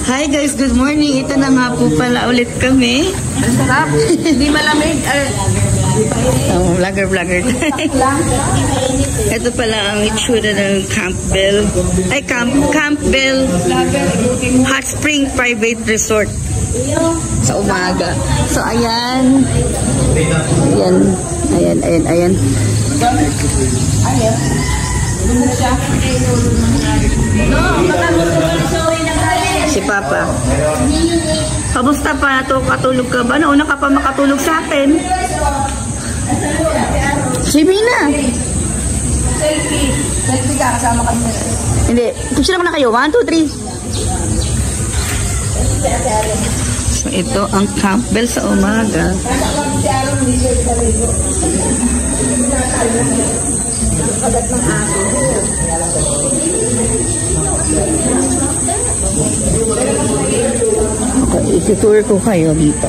Hi guys, good morning. Ito na nga po pala ulit kami. Ang sarap. Hindi malamig. Oh, vlogger. Ito pala ang itsura ng Campbell. Ay, Campbell Hot Spring Private Resort. Sa umaga. So, ayan. Ayan. Si Papa. Kamusta pa? Katulog ka ba? Nauna ka pa makatulog sa atin. Si Mina. Selfie ka, kasama kami. Hindi. Picture naman na kayo. 1, 2, 3. So, ito ang Campbell sa umaga. Okay, itutour ko kayo dito.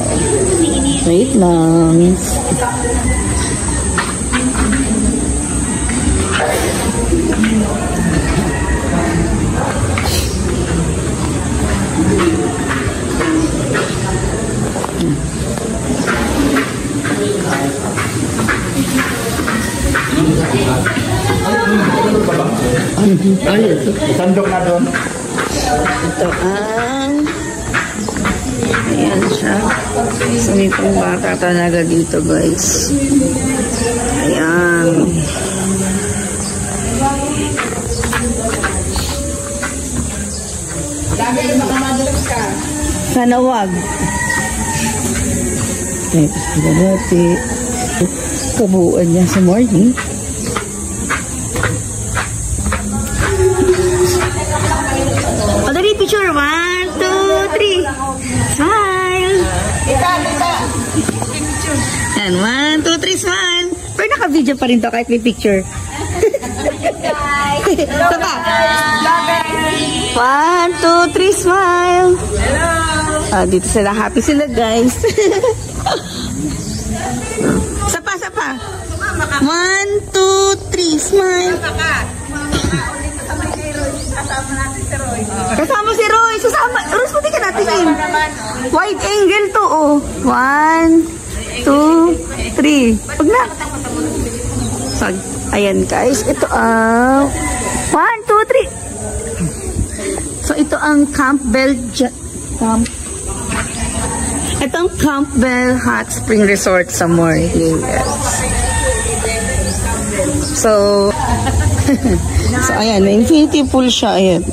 Wait lang. Sandok na doon. Ito ang ayan siya. So, may pang bata talaga dito, guys. Ayan. Sana wag. Okay, kabuuan niya sa morning. Picture 1, 2, 3. Smile. And 1, 2, 3, smile. Pero naka-video pa rin to kahit may picture. Ito pa. 1, 2, 3, smile. Hello. Dito sila. Happy sila, guys. Sapa. 1, 2, 3, smile. Kasama si Roy. Roy, pati ka natin yun. Wide angle to, oh. 1, 2, 3. Huwag na. So, ayan, guys. Ito ang 1, 2, 3. So, ito ang Campbell ito ang Campbell Hot Spring Resort sa Morning. So, ayan, may infinity pool siya, ayan.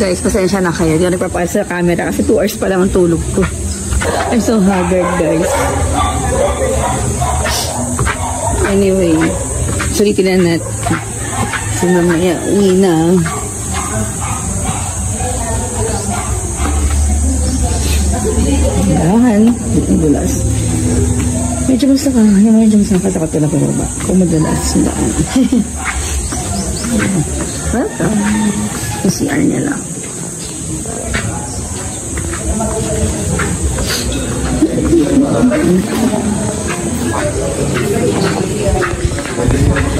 Guys, pasensya na kayo. Hindi ako nagpapakita sa camera kasi 2 hours pa lang ang tulog ko. I'm so haggard, guys. Anyway, sulitin na natin. So, mamaya, uwi na. Dahan. Bulas. Medyo mas nakatakot ko na pababa. Kung madalas sila. Welcome. CR niya lang.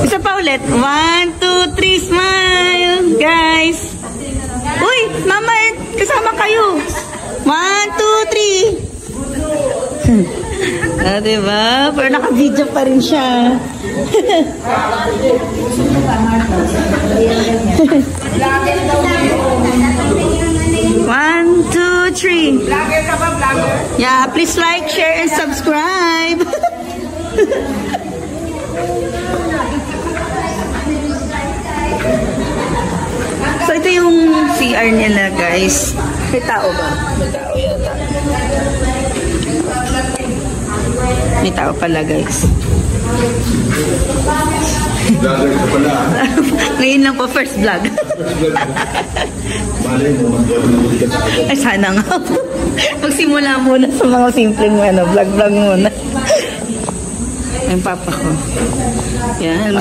Isa pa ulit. 1, 2, 3, smile. Guys. Uy, mama, kasama kayo. 1, 2, 3. Diba? Pero naka-video pa rin siya. 1, 2, 3. Vlogger ka ba, vlogger? Yeah, please like, share, and subscribe. So, ito yung CR nila, guys. May tao ba? May tao yata. May tao pala, guys. Vlogger ka pala. Ngayon lang po, first vlog. Ay, sana nga po. Magsimula muna sa mga simpleng vlog muna. Yung papa ko. Yan,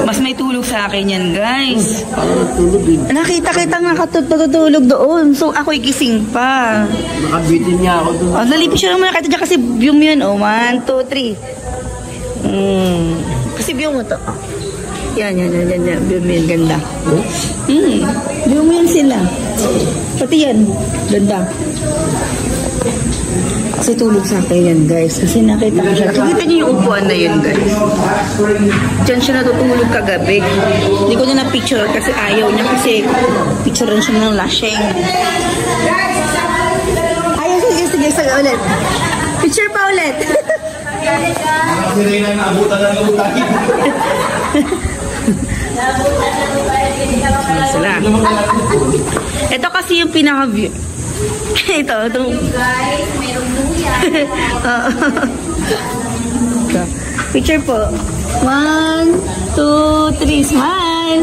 mas may tulog sa akin yan, guys. Nakita nga katutulog doon. So, ako'y gising pa. Nakabitin niya ako doon. Oh, nalipis siya naman nakita dyan kasi view mo yun. Oh, 1, 2, 3. Kasi view mo to. Yan. Yan, ganda. View mo yan sila. Pati yan, ganda. Kasi tulog sa akin yan, guys. Kasi nakita ko siya. Nakikita niyo yung upuan na yun, guys. Diyan siya natutulog kagabi. Hindi ko na na-picture kasi ayaw niya. Kasi picturean siya ng lashing. Ayaw, sige ulit. Picture pa ulit. Hindi na naabutan ng kabutan. Sila. Ito kasi yung pinaka-view. Ito. Guys, mayroong luya. Picture po. 1, 2, 3, smile.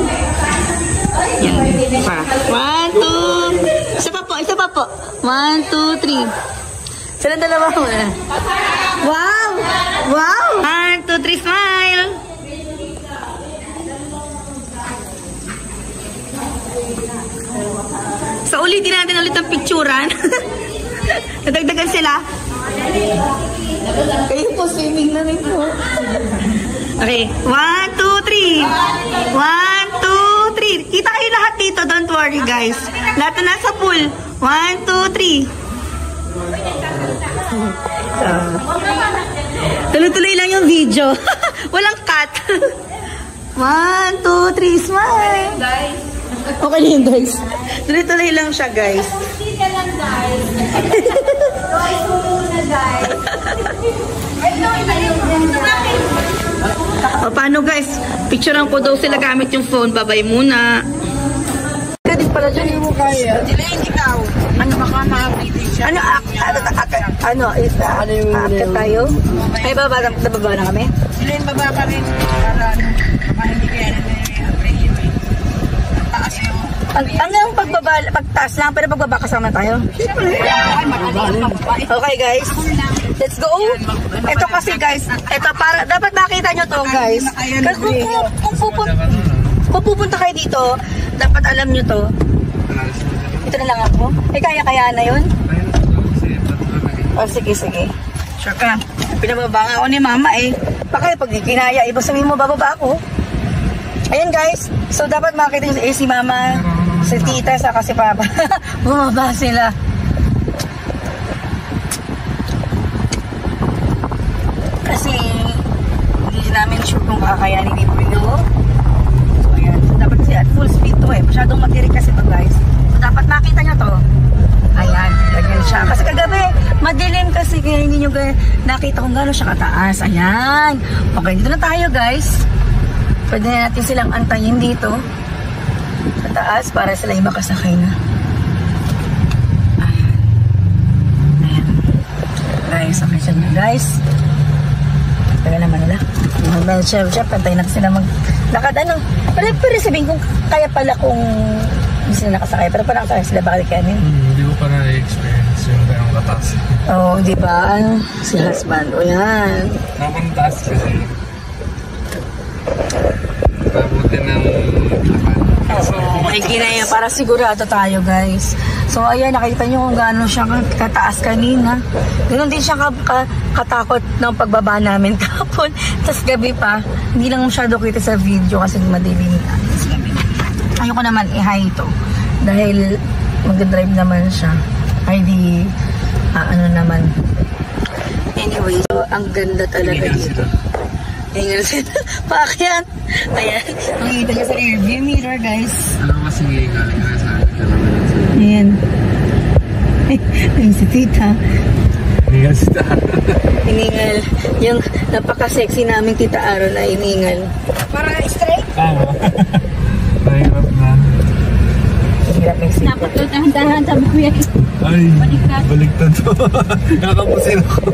Yan. Pa. 1, 2. Isa pa po. 1, 2, 3. Sila dalawa mo na. Wow! 1, 2, 3, smile. So, ulitin natin ulit ang picturean. Nadagdagan sila. Kayo po, swimming na rin po. Okay. 1, 2, 3. 1, 2, 3. Kita kayo lahat dito. Don't worry, guys. Lahat na nasa pool. 1, 2, 3. Tuloy-tuloy lang yung video. Walang cut. 1, 2, 3. Smile. Okay na yun, guys. Tuloy-tuloy lang siya, guys. Hindi ka lang, guys. Guys, muna, guys. O, paano, guys? Picturean ko daw sila gamit yung phone. Babay muna. Pwede pala dyan. Hindi mo kaya. Dilayin ikaw. Ano baka makapili siya? Akit tayo? Ay, baba na kami? Dilayin baba pa rin. Para baka hindi kaya Hanggang pagtaas lang, pero pagbaba kasama tayo. Okay, guys. Let's go. Ito kasi, guys, ito para dapat makita nyo to, guys. Kasi kung pupunta kayo dito, dapat alam nyo to. Ito na lang ako. Kaya na yun? Oh, sige. Sure ka. Pinababa nga ako ni mama eh. Baka pag kinaya, iba sabihin mo, bababa ako. Ayan, guys. So, dapat makita nyo si mama, si tita, saka si papa. Bumaba sila. Kasi, hindi namin sure kung kakayanin ni Bruno. So, ayan. So, dapat kasi at full speed to eh. Masyadong matirik kasi to, guys. So, dapat makita nyo to. Ayan. Ganyan siya. Kasi kagabi, madilim kasi kaya hindi nyo nakita kung gano'n siya kataas. Ayan. Okay, dito na tayo, guys. Pwede na natin silang antayin dito sa taas para sila yung makasakay na. Ayan. Guys, okay siya na, guys. Taga naman nila. Chef, pantay na sila maglakad. Pero sabihin kung kaya pala kung hindi sila nakasakay. Pero parang nakasakay sila, baka kayanin. Hindi ko pa na-experience yung ganong kataas. Oo, di ba? Si husband. O yan. Napuntaas kasi. Pabuti ng May kinaya para sigurado tayo, guys. So ayan, nakita nyo kung gaano siya kataas kanina. Ganon din siya katakot ng pagbaba namin kapon. Tapos gabi pa, hindi lang masyado kita sa video kasi madilim na. Ayoko naman i-high ito dahil mag-drive naman siya. Ay di ano naman. Anyway, so ang ganda talaga dito. Hingal sila. Paakyat. Ayan. Makikita niya sa rearview mirror, guys. Ano mas hingal ka sa akin? Ayan. Ayun si tita. Hingal si tita. Hiningal. Yung napaka-sexy namin tita Aaron na hiningal. Para straight? Tama. Mahirap na. Hirap yung sita. Dapat ito dahan-dahan sabi ko yan. Ay, baliktad to. Nakapusin ako.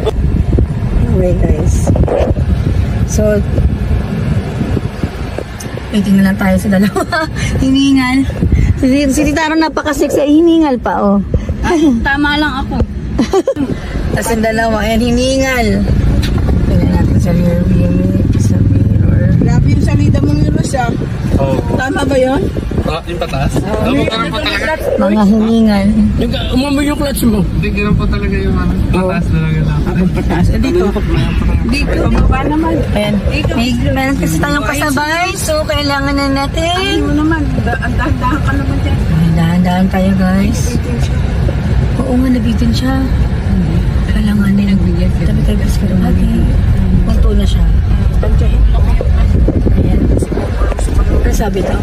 Anyway, guys. So, waiting na lang tayo sa dalawa. Hiningal. Si tita Aaron napaka-sexy. Hiningal pa, oh. Tama lang ako. Tapos yung dalawa, ayan, hiningal. Tingnan natin sa rear view mirror. Grabe yung salida mong yun siya. Oo. Tama ba yun? Yung patas? Oo, ganun po talaga. Mga hiningan. Umamoy yung clutch mo. Hindi, ganun po talaga yung ano. Patas talaga lang. Pagpataas. Dito. Dito. Baba naman. Ayan. Meron kasi tayong kasabay. So, kailangan na natin. Ano naman? Ang dahan-dahan ka naman dyan. Dahan-dahan tayo, guys. Oo nga, nabitin siya. Kailangan din nagbigyan. Tabi tayo, guys. Pero mati. Punto na siya. Ayan. Ano sabi daw?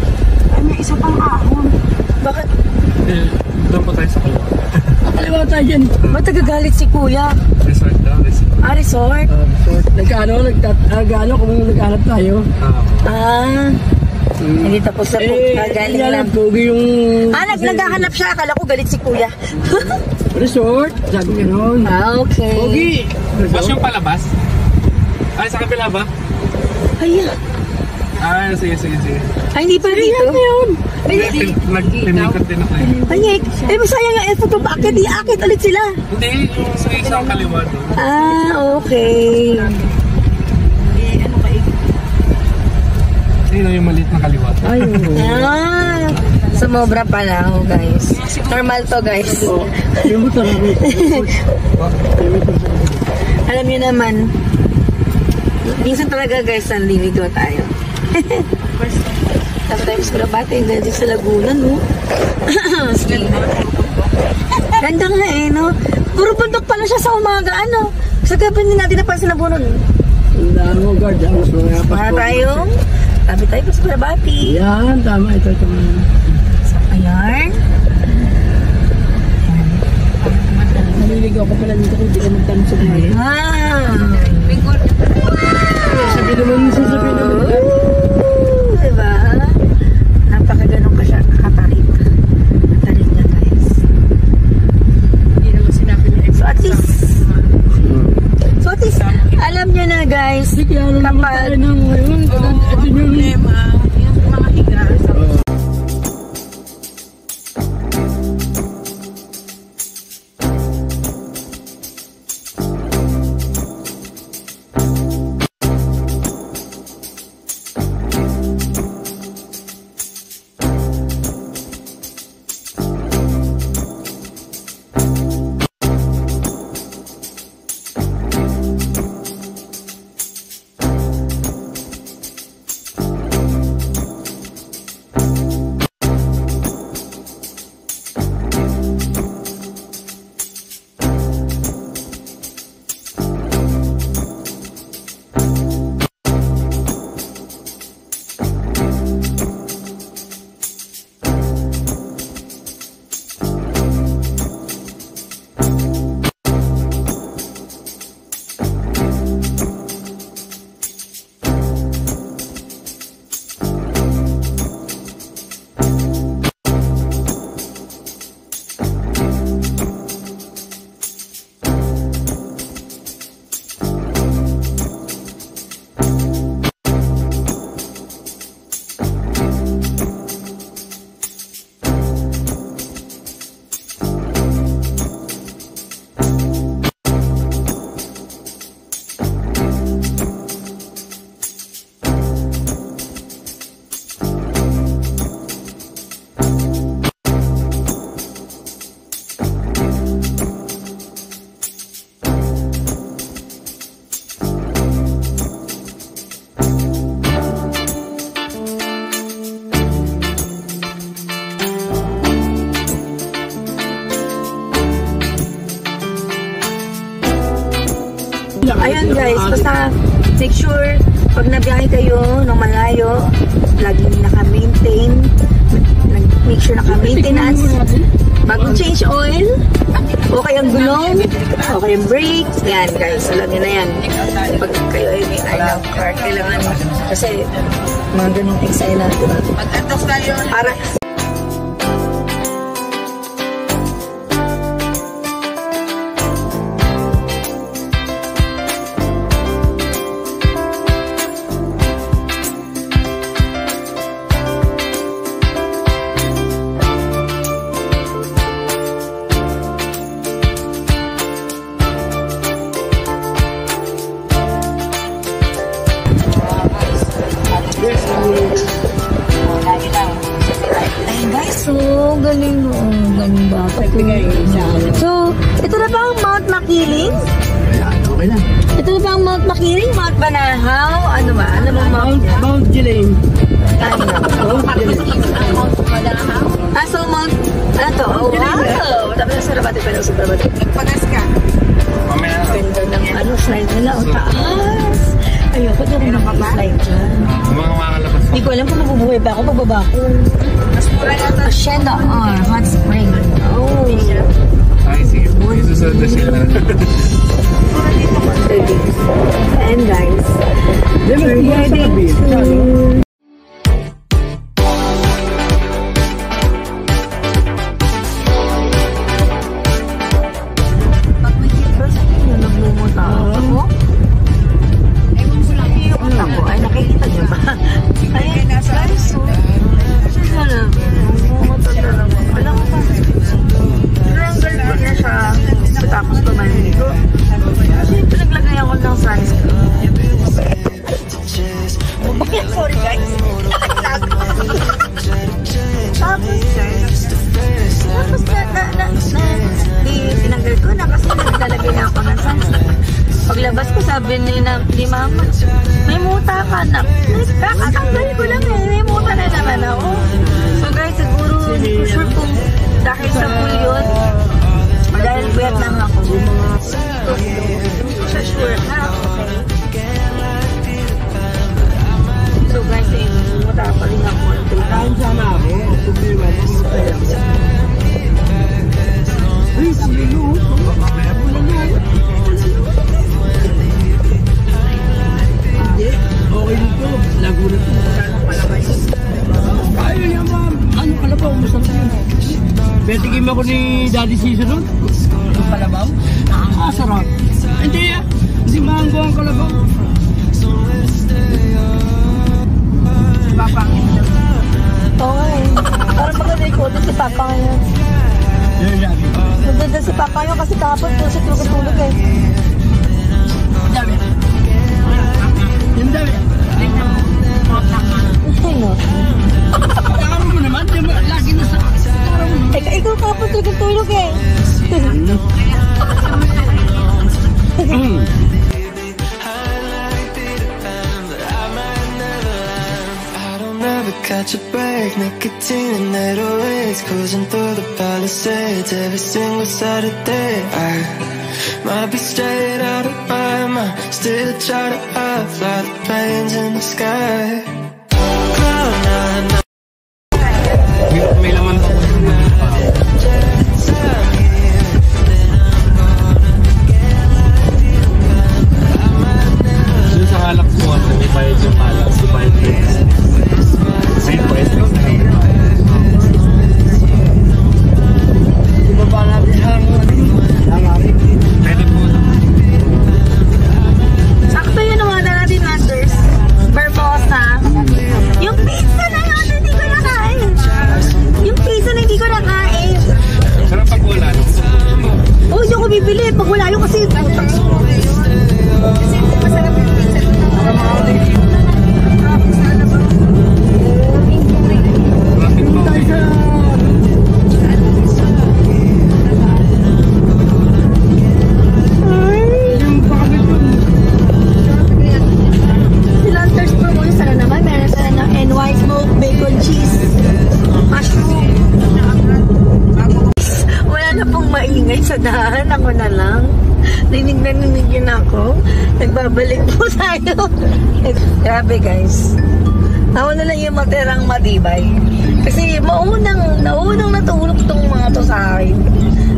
Ay, may isa pang ahon. Bakit? Doon po tayo sa kaliwa. Kaliwa tayo dyan. Ba't nagagalit si kuya? Resort daw, resort. Ah, resort? Nagkano kung naghanap tayo. Ah. Hindi tapos na po. Galing lang. Pogi yung Ah, naghahanap siya. Akala ko galit si kuya. resort. Sabi niya noon. Ah, okay. Pogi. Bas yung palabas? Ay, sa kabila ba? Ay, Ah, sige. ay, hindi pa dito. Nag-tinikot din ako eh. Panyek. Eh, masaya nga effort ko. Bakit di-akit ulit sila? Hindi, yung sa isang kaliwa doon. Ah, okay. Sino yung maliit na kaliwa? Ah, sumobra pala ako, guys. Normal to, guys. Alam niyo naman, minsan talaga, guys, naliligaw tayo. Tapos tayo sa Grabate, dito sa Laguna, no? Ganda nga eh, no? Puro bundok pala siya sa umaga, ano? Sa gabi hindi natin napansin na bunon. Para tayong tabi tayo sa Grabate. Yan, tama. Ito. So, ayan. Naliligaw ko pala dito kung hindi ka magtanong sa buhay. Sabi naman yung sasabihin naman. Diba? Napakaganon ka siya. Nakatarik. Nakatarik niya, guys. Hindi naman sinabi niya. So at least, alam niyo na, guys. Kapag Ito yung problema. Yung mga higa. Ayun guys, basta make sure pag nabiyahe kayo ng malayo, laging naka-maintain, make sure naka-maintenance, bago change oil, o kayang gulong, o kayang brakes, yan guys, alam nyo na yan. Pag kayo ay may car, kailangan, kasi mga ganong eksena, diba? Pag-atos tayo. Para, galing noon. Galing bata. So, ito na ba ang Mount Makiling? Okay lang. Ito na ba ang Mount Makiling? Mount Banahaw? Ano ba? Ano ba Mount Gilead. Mount Banahaw. Ah, so Mount... Ano to? Oh, wow! Tapos sa Sarabate pa lang sa Sarabate. Nagpagas ka. Ganda ng ano, slide nila. Ang taas! Ayoko na rin slide dyan. Mga makalabas. Hindi ko alam kung mabubuhay pa ako, pagbaba ko. Mas mura na ito. Hacienda or Hot Spring. Oh. Ay, sige. Isusunod na sila. And guys, we're heading to... Pag may first time na naglumuta ako, ay nakikita niyo ba? Ayan, guys, so, alam mo pa, parang girlfriend na siya, tapos tumaligo. Siyempre, naglagay ako ng sunscreen. Sorry guys. Tapos tinanggal ko na kasi naglalagay na ako ng sunscreen. Paglabas ko, sabi ni mama, may muta ka na. Kakatanggal ko lang eh, may muta na naman ako. So guys, siguro, hindi ko sure kung dahil sa pool yun, o dahil puyat lang ako. So sure na, okay. So guys, muta pa rin ako. Kain sana ako. Tubiwan. Ay, silo. Okay dito. Laguna to. Ayaw niya ma'am. Ano kalabaw? Masarap yun. Betigim ako ni Daddy Cesar nun. Ang kalabaw? Nakakasarap. Hindi ah. Hindi mango ang kalabaw. Papa. Okay. Parang maganda yung kodo si Papa ngayon. Yan lagi. Maganda si Papa ngayon kasi kahapon doon siya tulog eh. Dami. Yan dami. Ay no. Karo mo naman. Lagi na sa... Ikaw kahapon tulog eh. Never catch a break, nicotine and 808s, cruising through the Palisades every single Saturday. I might be straight out of my mind, still try to fly the planes in the sky. Cloud nine. May laman pa. Doon sa halak mo, may bayad yung halak. May bayad yung same price lang na. Ibaba natin ang Pwede po. Sakto yun ang mga natin, Masters. Barbosa. Yung pizza na natin hindi ko nakain. Yung pizza na hindi ko nakain. Sarap pag wala. Oh, hindi ako bibili. Pag wala yun kasi... Kasi masarap yung pizza. Silanters po mo sana naman. Meron sana ng NY Smoke, bacon, cheese, mushroom. Wala na pong maingay sa dahan. Ako na lang. Ninig yun ako. Nagbabalik po tayo. Grabe guys. Ako na lang yung matirang matibay. Kasi naunang natulog tong mga to sa akin.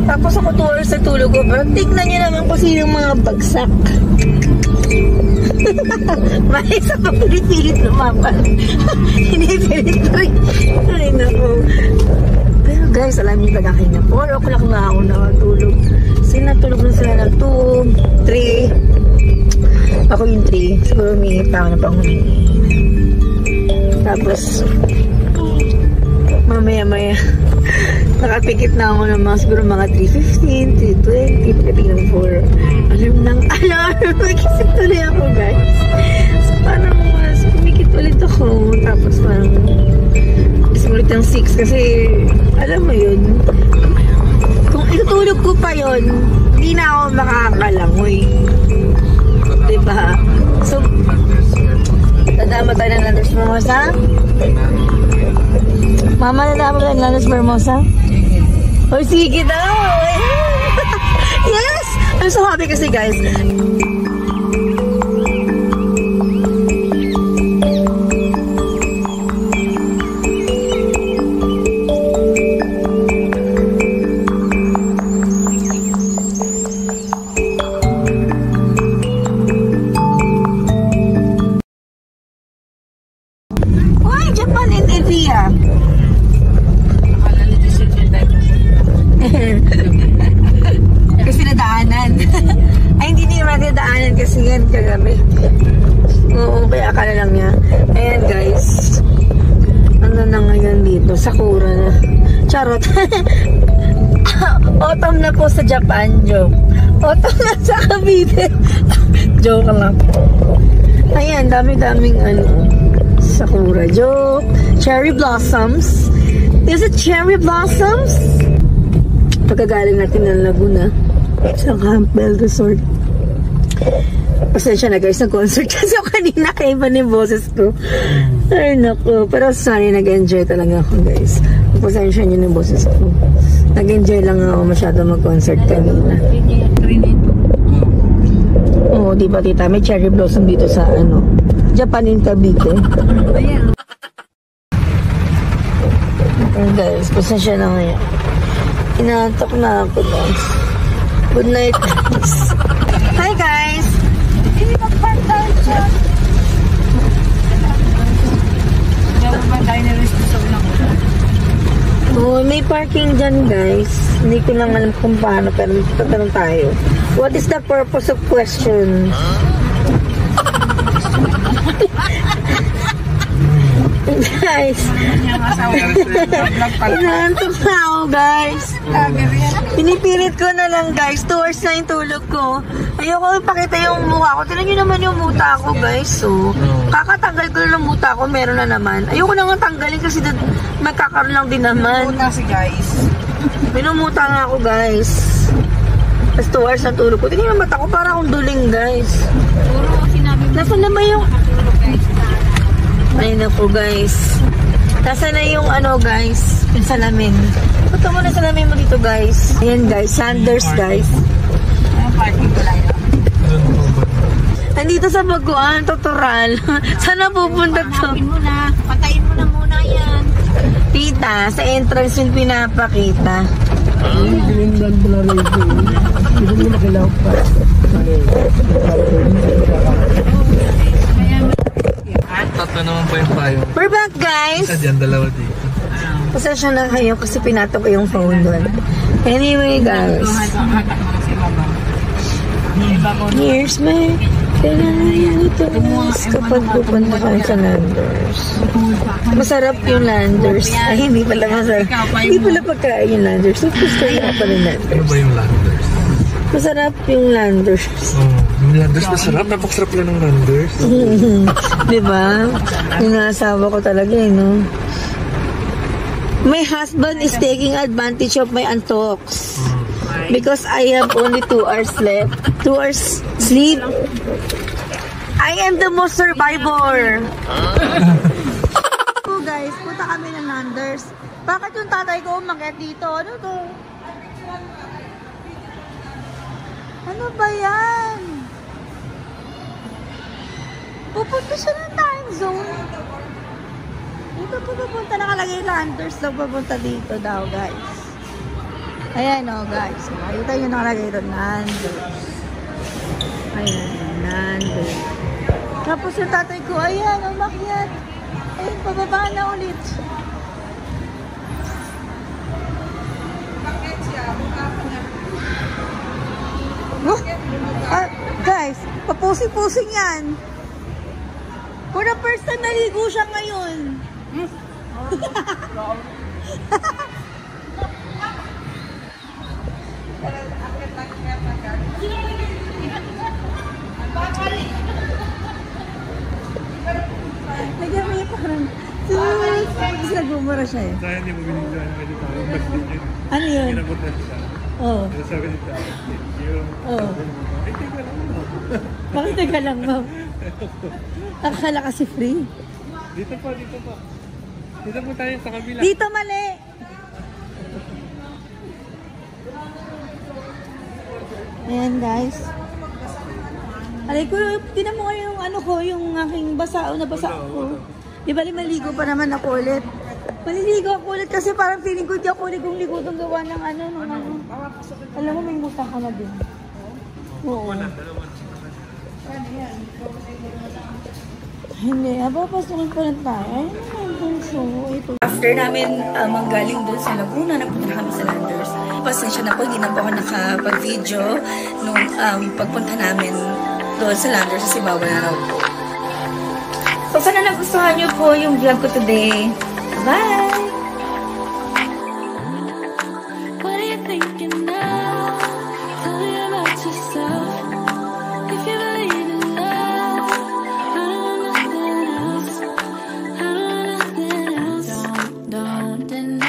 Tapos ako 2 hours sa tulog ko. Pero tignan nyo naman kung sino yung mga bagsak. May isa pa pilit-pilit lumapan. Pinipilit pa rin. Ay naku. Pero guys, alam niyo talaga kayo na 4 o'clock na ako nakatulog. Sinatulog na sila ng 2, 3. Ako yung 3. Siguro may tao na pang tapos mamaya nakapikit na ako ng mga siguro mga 3:15, 3:20, pagdating ng 4. Alarm ng alarm! Nagisip tuloy ako guys. So parang pumikit ulit ako. Tapos parang isip ulit ng 6 kasi alam mo yun, kakalangoy. Diba? So, nadama tayo ng Landers Vermosa? Mama, nadama tayo ng Landers Vermosa? Oh, sige daw! Yes! I'm so happy kasi guys. Kasi nadaanan. Ay, hindi niya nadaanan kasi yan kagabi. Oo, kaya akala lang niya. Ayan guys. Ano na ngayon dito? Sakura na. Charot. Autumn na po sa Japan, joke. Autumn na sa Cavite. Joke lang. Ayan, dami-daming ano. Sakura, joke. Cherry blossoms. Is it cherry blossoms? Pagkagaling natin ng Laguna sa Campbell Resort. Pasensya na guys, nag-concert kasi ako kanina, kaiba na yung boses ko. Ay naku, pero sorry, nag-enjoy talaga ako guys. Pasensya nyo yung boses ko. Nag-enjoy lang ako masyado mag-concert kanina. Oo, di ba tita, may cherry blossom dito sa ano, Japan in Cavite. Guys, pasensya na ngayon. Inaantok na ako guys. Good night guys. Hi guys! Hindi mag-park tayo dyan. Oh, may parking dyan guys. Hindi ko lang alam kung paano, pero tatanong tayo. What is the purpose of question? Guys, inaantok na ako guys. Pinipilit ko na lang guys. 2 hours na yung tulog ko. Ayoko ipakita yung mukha ko. Tignan nyo naman yung muta ko guys. So, kakatanggal ko yung muta ko. Meron na naman. Ayoko na nga tanggalin kasi magkakaroon lang din naman. Minumuta si guys. Minumuta nga ako guys. Tapos 2 hours na tulog ko. Tignan yung mata ko. Para akong duling guys. Nasaan naman yung... Ayun na po guys. Nasa na yung ano guys, yung salamin. Punta mo na salamin mo dito guys. Ayan guys, Sanders guys. Parking wala yun. Nandito sa Baguan, tutorial. Saan na pupunta to? Patayin mo na muna yan. Tita, sa entrance yung pinapakita. Binigyan pala rin ito. Hindi mo nakilaw pa. Tatlo naman pa yung payo. We're back guys! Isa dyan, dalawa dito. Pasensya na kayo kasi pinato ko yung phone doon. Anyway guys. Here's my pinanayanitos kapag pupunta kayo sa Landers. Masarap yung Landers. Ay, hindi pala masarap. Hindi pala pagkain yung Landers. So, gusto ko pa rin Landers. Ano ba yung Landers? Masarap yung Landers. Yung Landers masarap. Napakasarap lang ng Landers. Diba? Yung asawa ko talaga eh, no? My husband is taking advantage of my antoks. Because I have only 2 hours left. 2 hours sleep. I am the most survivor. So guys, punta kami ng Landers. Bakit yung tatay ko umakyat dito? Ano to? Ano ba yan? Pupunta siya ng time zone. Dito po pupunta, nakalagay Landers daw pupunta dito daw guys. Ayan o guys. Makita nyo nakalagay doon, Landers. Ayan, Landers. Tapos yung tatay ko, ayan, umakyat. Ayun, pababa na ulit. Guys, papusing-pusing yan. For the first time naligo siya ngayon. Nagami parang tapos nagumura siya eh. Kaya hindi mo binigyan ng edit ako. Ano yun? Kinagutan siya. Oo. Sabi ni Daddy, thank you. Oo. Ay, teka lang mo. Bakit teka lang, ma'am? Akala kasi free. Dito pa, dito pa. Dito po tayo sa kabila. Dito mali! Ayan guys. Aray ko, tinan mo nga yung ano ko, yung aking basa ko. Di ba maligo pa naman ako ulit? Maliligo ako ulit kasi parang feeling ko di ako ligo itong gawa ng ano. Alam mo, may muta ka na din. Oo. Hindi, papasukin pa lang tayo. Ayun naman kung so. After namin manggaling doon sa Laguna, napunta kami sa Landers. Pasensya na po, hindi na po ako nakapag-video nung pagpunta namin doon sa Landers sa Sibawa na raw po. So, sana nagustuhan niyo po yung vlog ko today. Bye! What are you thinking now? Tell me about yourself. If you believe in love, I don't want nothing else. I don't want nothing else. Don't deny.